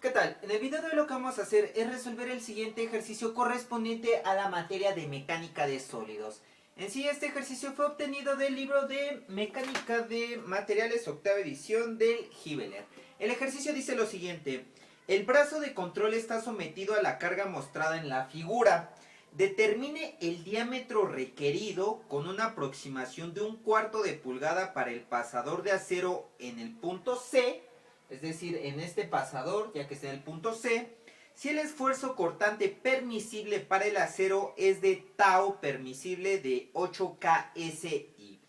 ¿Qué tal? En el video de hoy lo que vamos a hacer es resolver el siguiente ejercicio correspondiente a la materia de mecánica de sólidos. En sí, este ejercicio fue obtenido del libro de Mecánica de Materiales, octava edición del Gibeler. El ejercicio dice lo siguiente: el brazo de control está sometido a la carga mostrada en la figura. Determine el diámetro requerido con una aproximación de 1/4 de pulgada para el pasador de acero en el punto C, es decir, en este pasador, ya que está en el punto C, si el esfuerzo cortante permisible para el acero es de tau permisible de 8 KSI.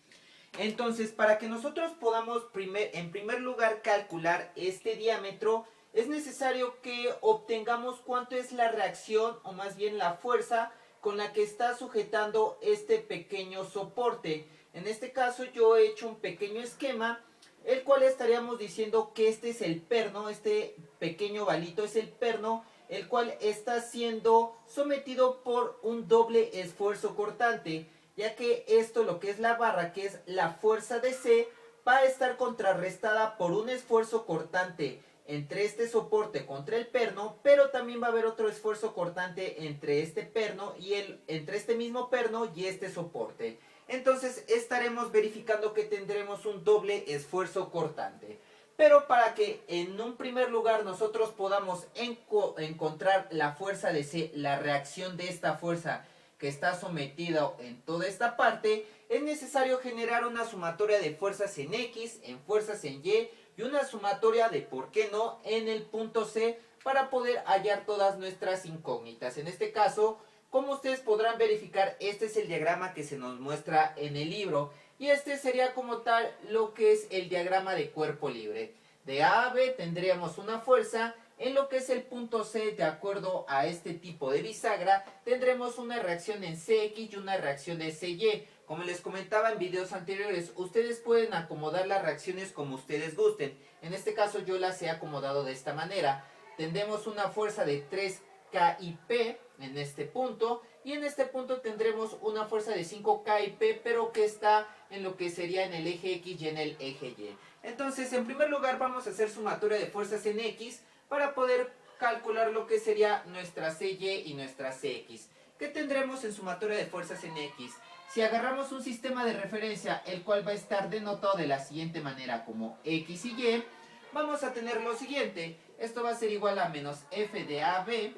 Entonces, para que nosotros podamos en primer lugar calcular este diámetro, es necesario que obtengamos cuánto es la reacción, o más bien la fuerza, con la que está sujetando este pequeño soporte. En este caso yo he hecho un pequeño esquema, el cual estaríamos diciendo que este es el perno, este pequeño balito es el perno, el cual está siendo sometido por un doble esfuerzo cortante, ya que esto, lo que es la barra, que es la fuerza de C, va a estar contrarrestada por un esfuerzo cortante entre este soporte contra el perno, pero también va a haber otro esfuerzo cortante entre este perno y entre este mismo perno y este soporte. Entonces estaremos verificando que tendremos un doble esfuerzo cortante. Pero para que en un primer lugar nosotros podamos encontrar la fuerza de C, la reacción de esta fuerza que está sometida en toda esta parte, es necesario generar una sumatoria de fuerzas en X, en fuerzas en Y y una sumatoria de, ¿por qué no?, en el punto C, para poder hallar todas nuestras incógnitas. En este caso, como ustedes podrán verificar, este es el diagrama que se nos muestra en el libro, y este sería como tal lo que es el diagrama de cuerpo libre. De A a B tendríamos una fuerza. En lo que es el punto C, de acuerdo a este tipo de bisagra, tendremos una reacción en CX y una reacción de CY. Como les comentaba en videos anteriores, ustedes pueden acomodar las reacciones como ustedes gusten. En este caso yo las he acomodado de esta manera. Tendremos una fuerza de 3KIP en este punto, y en este punto tendremos una fuerza de 5KIP, pero que está en lo que sería en el eje X y en el eje Y. Entonces, en primer lugar vamos a hacer sumatoria de fuerzas en X para poder calcular lo que sería nuestra CY y nuestra CX. ¿Qué tendremos en sumatoria de fuerzas en X? Si agarramos un sistema de referencia, el cual va a estar denotado de la siguiente manera como X y Y, vamos a tener lo siguiente. Esto va a ser igual a menos F de AB,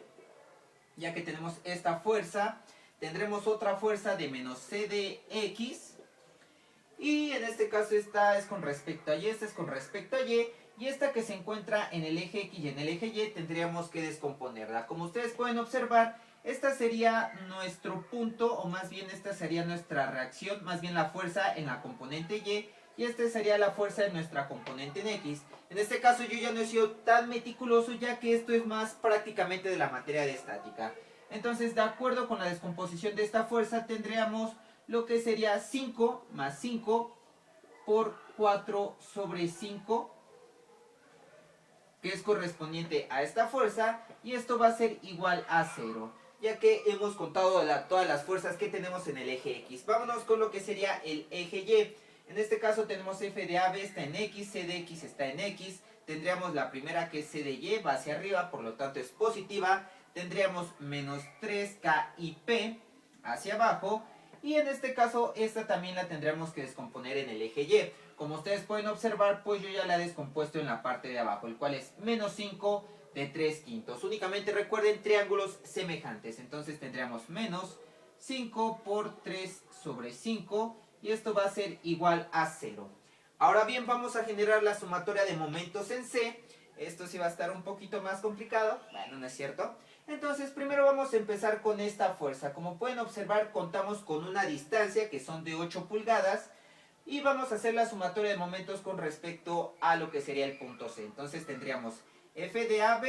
ya que tenemos esta fuerza. Tendremos otra fuerza de menos C de X, y en este caso esta es con respecto a Y, esta es con respecto a Y, y esta que se encuentra en el eje X y en el eje Y tendríamos que descomponerla. Como ustedes pueden observar, esta sería nuestro punto, o más bien esta sería nuestra reacción, más bien la fuerza en la componente y esta sería la fuerza en nuestra componente en X. En este caso yo ya no he sido tan meticuloso, ya que esto es más prácticamente de la materia de estática. Entonces, de acuerdo con la descomposición de esta fuerza, tendríamos lo que sería 5 más 5 por 4 sobre 5, que es correspondiente a esta fuerza, y esto va a ser igual a 0, ya que hemos contado todas las fuerzas que tenemos en el eje X. Vámonos con lo que sería el eje Y. En este caso tenemos F de AB está en X, C de X está en X, tendríamos la primera que es C de Y, va hacia arriba, por lo tanto es positiva, tendríamos menos 3KIP hacia abajo, y en este caso esta también la tendremos que descomponer en el eje Y. Como ustedes pueden observar, pues yo ya la he descompuesto en la parte de abajo, el cual es menos 5 de 3/5. Únicamente recuerden triángulos semejantes. Entonces tendríamos menos 5 por 3 sobre 5, y esto va a ser igual a 0. Ahora bien, vamos a generar la sumatoria de momentos en C. Esto sí va a estar un poquito más complicado. Bueno, no es cierto. Entonces primero vamos a empezar con esta fuerza. Como pueden observar, contamos con una distancia que son de 8 pulgadas. Y vamos a hacer la sumatoria de momentos con respecto a lo que sería el punto C. Entonces tendríamos F de AB,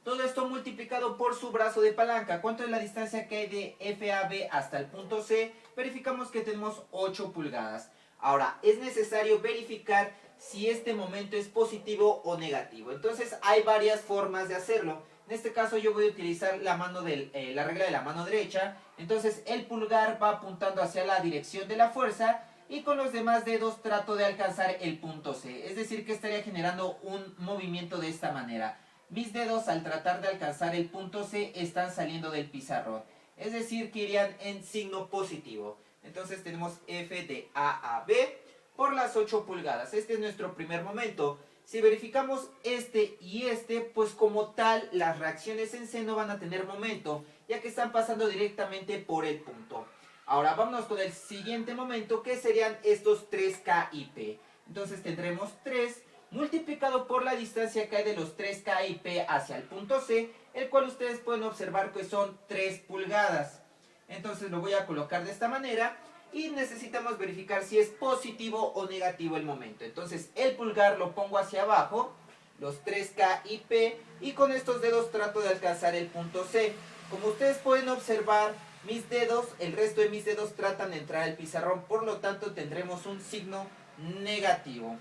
todo esto multiplicado por su brazo de palanca. ¿Cuánto es la distancia que hay de FAB hasta el punto C? Verificamos que tenemos 8 pulgadas. Ahora, es necesario verificar si este momento es positivo o negativo. Entonces hay varias formas de hacerlo. En este caso yo voy a utilizar la regla de la mano derecha. Entonces el pulgar va apuntando hacia la dirección de la fuerza y con los demás dedos trato de alcanzar el punto C. Es decir, que estaría generando un movimiento de esta manera. Mis dedos al tratar de alcanzar el punto C están saliendo del pizarrón. Es decir, que irían en signo positivo. Entonces tenemos F de A a B por las 8 pulgadas. Este es nuestro primer momento. Si verificamos este y este, pues como tal, las reacciones en C no van a tener momento, ya que están pasando directamente por el punto. Ahora vámonos con el siguiente momento, que serían estos 3K y P. Entonces tendremos 3 multiplicado por la distancia que hay de los 3K y P hacia el punto C, el cual ustedes pueden observar que son 3 pulgadas. Entonces lo voy a colocar de esta manera y necesitamos verificar si es positivo o negativo el momento. Entonces el pulgar lo pongo hacia abajo, los 3K y P, y con estos dedos trato de alcanzar el punto C. Como ustedes pueden observar, mis dedos, el resto de mis dedos tratan de entrar al pizarrón, por lo tanto tendremos un signo negativo.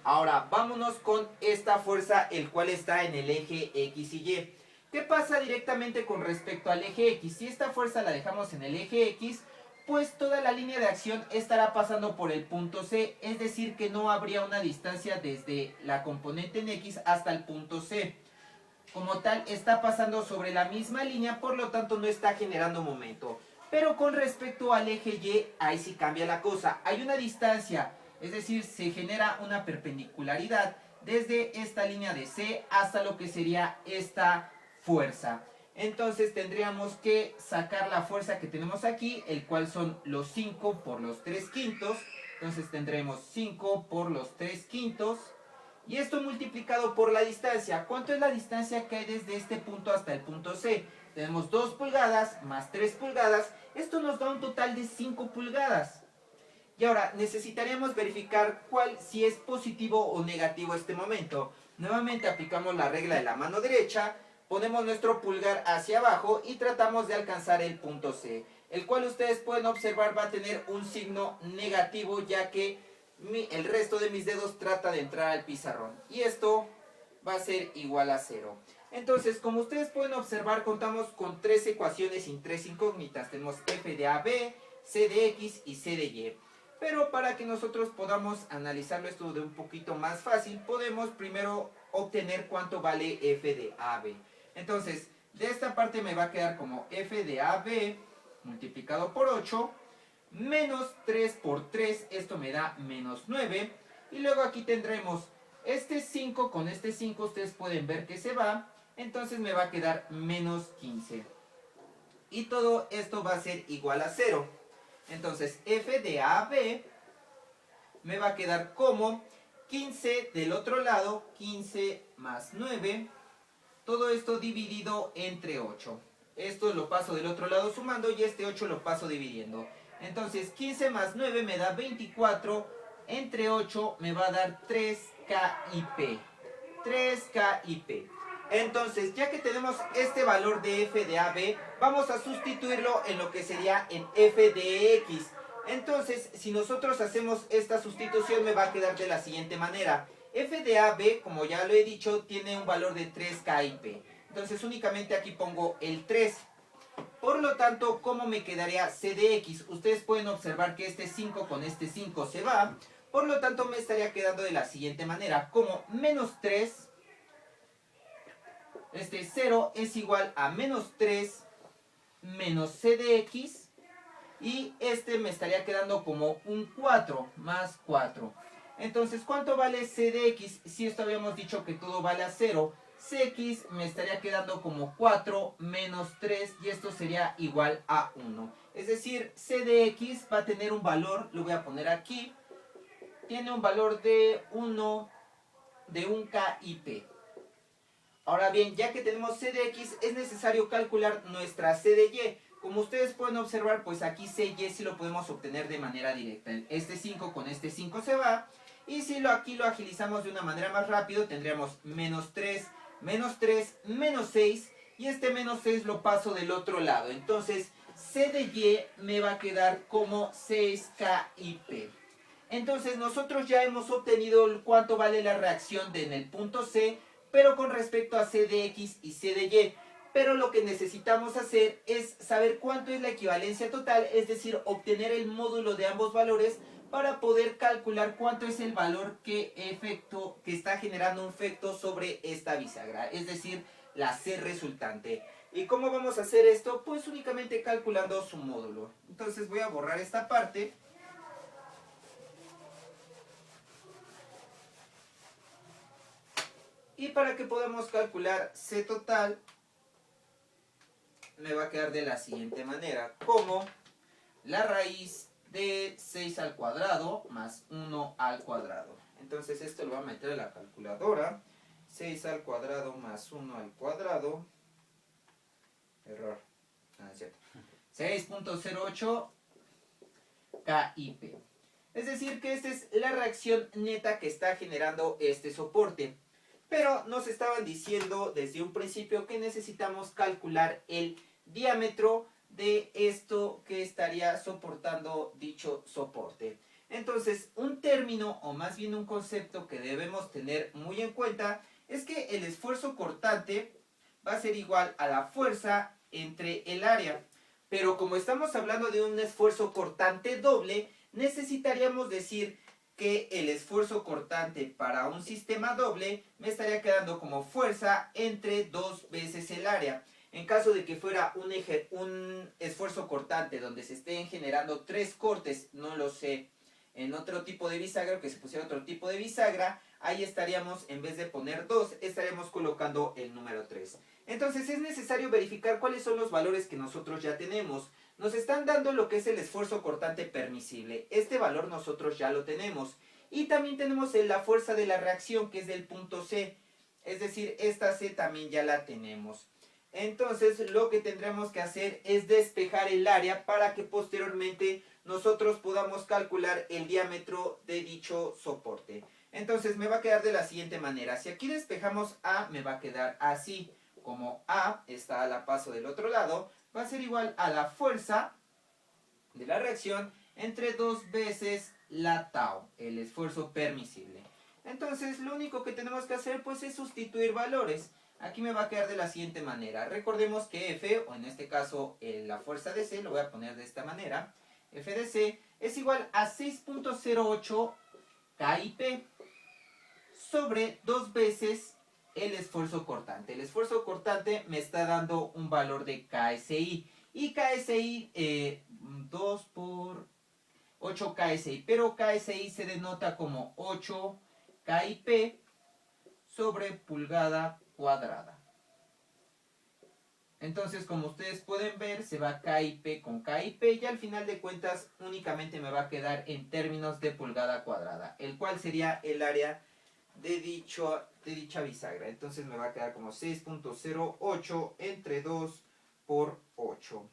Ahora vámonos con esta fuerza, el cual está en el eje X y Y. ¿Qué pasa directamente con respecto al eje X? Si esta fuerza la dejamos en el eje X, pues toda la línea de acción estará pasando por el punto C, es decir que no habría una distancia desde la componente en X hasta el punto C. Como tal, está pasando sobre la misma línea, por lo tanto no está generando momento. Pero con respecto al eje Y, ahí sí cambia la cosa. Hay una distancia, es decir, se genera una perpendicularidad desde esta línea de C hasta lo que sería esta fuerza. Entonces tendríamos que sacar la fuerza que tenemos aquí, el cual son los 5 por los 3 quintos. Entonces tendremos 5 por los 3 quintos. Y esto multiplicado por la distancia. ¿Cuánto es la distancia que hay desde este punto hasta el punto C? Tenemos 2 pulgadas más 3 pulgadas. Esto nos da un total de 5 pulgadas. Y ahora necesitaríamos verificar si es positivo o negativo este momento. Nuevamente aplicamos la regla de la mano derecha. Ponemos nuestro pulgar hacia abajo y tratamos de alcanzar el punto C. El cual ustedes pueden observar va a tener un signo negativo, ya que el resto de mis dedos trata de entrar al pizarrón. Y esto va a ser igual a 0. Entonces, como ustedes pueden observar, contamos con 3 ecuaciones sin 3 incógnitas. Tenemos F de AB, C de X y C de Y. Pero para que nosotros podamos analizarlo esto de un poquito más fácil, podemos primero obtener cuánto vale F de AB. Entonces, de esta parte me va a quedar como F de AB multiplicado por 8 menos 3 por 3, esto me da menos 9. Y luego aquí tendremos este 5 con este 5, ustedes pueden ver que se va, entonces me va a quedar menos 15. Y todo esto va a ser igual a 0. Entonces F de AB me va a quedar como 15 del otro lado, 15 más 9, todo esto dividido entre 8. Esto lo paso del otro lado sumando y este 8 lo paso dividiendo. Entonces 15 más 9 me da 24, entre 8 me va a dar 3K y P. 3K y P. Entonces, ya que tenemos este valor de F de AB, vamos a sustituirlo en lo que sería en F de X. Entonces, si nosotros hacemos esta sustitución, me va a quedar de la siguiente manera. F de AB, como ya lo he dicho, tiene un valor de 3K y P. Entonces, únicamente aquí pongo el 3. Por lo tanto, ¿cómo me quedaría C de X? Ustedes pueden observar que este 5 con este 5 se va. Por lo tanto, me estaría quedando de la siguiente manera. Como menos 3, este 0 es igual a menos 3 menos C de X. Y este me estaría quedando como un 4 más 4. Entonces, ¿cuánto vale C de X? Si esto habíamos dicho que todo vale a 0. Cx me estaría quedando como 4 menos 3 y esto sería igual a 1. Es decir, C de X va a tener un valor, lo voy a poner aquí, tiene un valor de 1 K y P. Ahora bien, ya que tenemos C de X, es necesario calcular nuestra C de Y. Como ustedes pueden observar, pues aquí C y sí lo podemos obtener de manera directa. Este 5 con este 5 se va. Y si aquí lo agilizamos de una manera más rápido, tendríamos menos 3, menos 3, menos 6. Y este menos 6 lo paso del otro lado. Entonces, C de Y me va a quedar como 6K y P. Entonces, nosotros ya hemos obtenido cuánto vale la reacción en el punto C, pero con respecto a C de X y C de Y. Pero lo que necesitamos hacer es saber cuánto es la equivalencia total, es decir, obtener el módulo de ambos valores para poder calcular cuánto es el valor que está generando un efecto sobre esta bisagra, es decir, la C resultante. ¿Y cómo vamos a hacer esto? Pues únicamente calculando su módulo. Entonces voy a borrar esta parte. Y para que podamos calcular C total, me va a quedar de la siguiente manera, como la raíz de 6 al cuadrado más 1 al cuadrado. Entonces esto lo voy a meter en la calculadora. 6 al cuadrado más 1 al cuadrado. Error. No, es cierto. 6.08 KIP. Es decir que esta es la reacción neta que está generando este soporte. Pero nos estaban diciendo desde un principio que necesitamos calcular el diámetro de esto que estaría soportando dicho soporte. Entonces, un término o más bien un concepto que debemos tener muy en cuenta es que el esfuerzo cortante va a ser igual a la fuerza entre el área. Pero como estamos hablando de un esfuerzo cortante doble, necesitaríamos decir que el esfuerzo cortante para un sistema doble me estaría quedando como fuerza entre 2 veces el área. En caso de que fuera un esfuerzo cortante donde se estén generando 3 cortes, no lo sé, en otro tipo de bisagra, que se pusiera otro tipo de bisagra, ahí estaríamos, en vez de poner 2, estaríamos colocando el número 3. Entonces es necesario verificar cuáles son los valores que nosotros ya tenemos. Nos están dando lo que es el esfuerzo cortante permisible. Este valor nosotros ya lo tenemos. Y también tenemos la fuerza de la reacción, que es del punto C. Es decir, esta C también ya la tenemos. Entonces lo que tendremos que hacer es despejar el área para que posteriormente nosotros podamos calcular el diámetro de dicho soporte. Entonces me va a quedar de la siguiente manera. Si aquí despejamos A, me va a quedar así. Como A está a la paso del otro lado, va a ser igual a la fuerza de la reacción entre 2 veces la tau, el esfuerzo permisible. Entonces lo único que tenemos que hacer pues es sustituir valores. Aquí me va a quedar de la siguiente manera. Recordemos que F, o en este caso la fuerza de C, lo voy a poner de esta manera. F de C es igual a 6.08 KIP sobre 2 veces el esfuerzo cortante. El esfuerzo cortante me está dando un valor de KSI. Y KSI, 2 por 8 KSI. Pero KSI se denota como 8 KIP sobre pulgada cuadrada. Entonces, como ustedes pueden ver, se va KIP con KIP y al final de cuentas únicamente me va a quedar en términos de pulgada cuadrada, el cual sería el área de dicha bisagra. Entonces me va a quedar como 6.08 entre 2 por 8.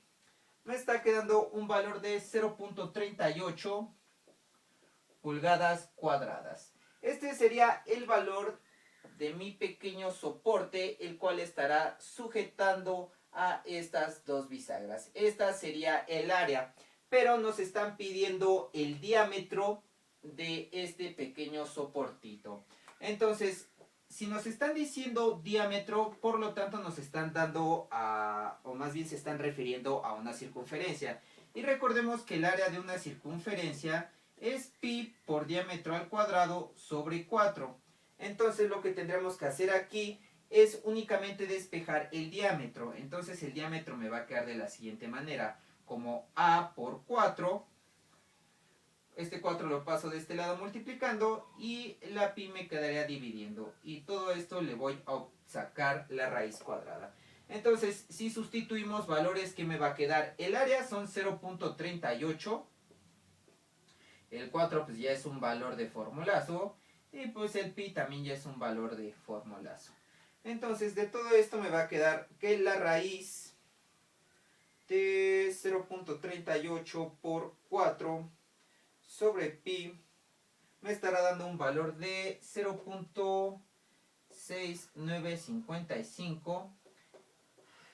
Me está quedando un valor de 0.38 pulgadas cuadradas. Este sería el valor de mi pequeño soporte, el cual estará sujetando a estas dos bisagras. Esta sería el área, pero nos están pidiendo el diámetro de este pequeño soportito. Entonces, si nos están diciendo diámetro, por lo tanto nos están dando o más bien se están refiriendo a una circunferencia. Y recordemos que el área de una circunferencia es pi por diámetro al cuadrado sobre 4. Entonces lo que tendremos que hacer aquí es únicamente despejar el diámetro. Entonces el diámetro me va a quedar de la siguiente manera, como A por 4. Este 4 lo paso de este lado multiplicando y la pi me quedaría dividiendo. Y todo esto le voy a sacar la raíz cuadrada. Entonces, si sustituimos valores, ¿qué me va a quedar? El área son 0.38. El 4 pues ya es un valor de formulazo. Y pues el pi también ya es un valor de formulazo. Entonces, de todo esto me va a quedar que la raíz de 0.38 por 4 sobre pi me estará dando un valor de 0.6955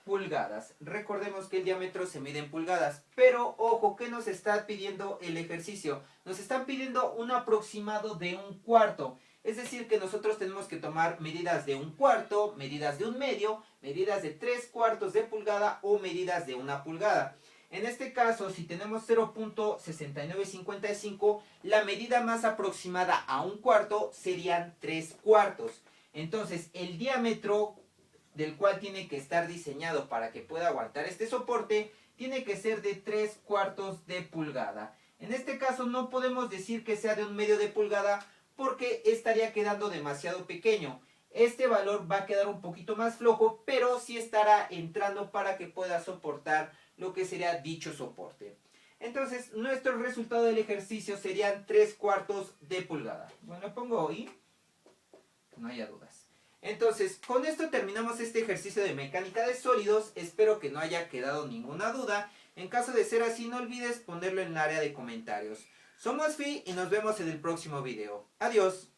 pulgadas. Recordemos que el diámetro se mide en pulgadas, pero ojo, ¿qué nos está pidiendo el ejercicio? Nos están pidiendo un aproximado de un cuarto. Es decir, que nosotros tenemos que tomar medidas de un cuarto, medidas de un medio, medidas de 3/4 de pulgada o medidas de 1 pulgada. En este caso, si tenemos 0.6955, la medida más aproximada a un cuarto serían 3 cuartos. Entonces, el diámetro del cual tiene que estar diseñado para que pueda aguantar este soporte, tiene que ser de 3 cuartos de pulgada. En este caso no podemos decir que sea de 1/2 de pulgada porque estaría quedando demasiado pequeño. Este valor va a quedar un poquito más flojo, pero sí estará entrando para que pueda soportar lo que sería dicho soporte. Entonces, nuestro resultado del ejercicio serían 3 cuartos de pulgada. Bueno, pongo hoy, no haya dudas. Entonces, con esto terminamos este ejercicio de mecánica de sólidos. Espero que no haya quedado ninguna duda. En caso de ser así, no olvides ponerlo en el área de comentarios. Somos Fi y nos vemos en el próximo video. Adiós.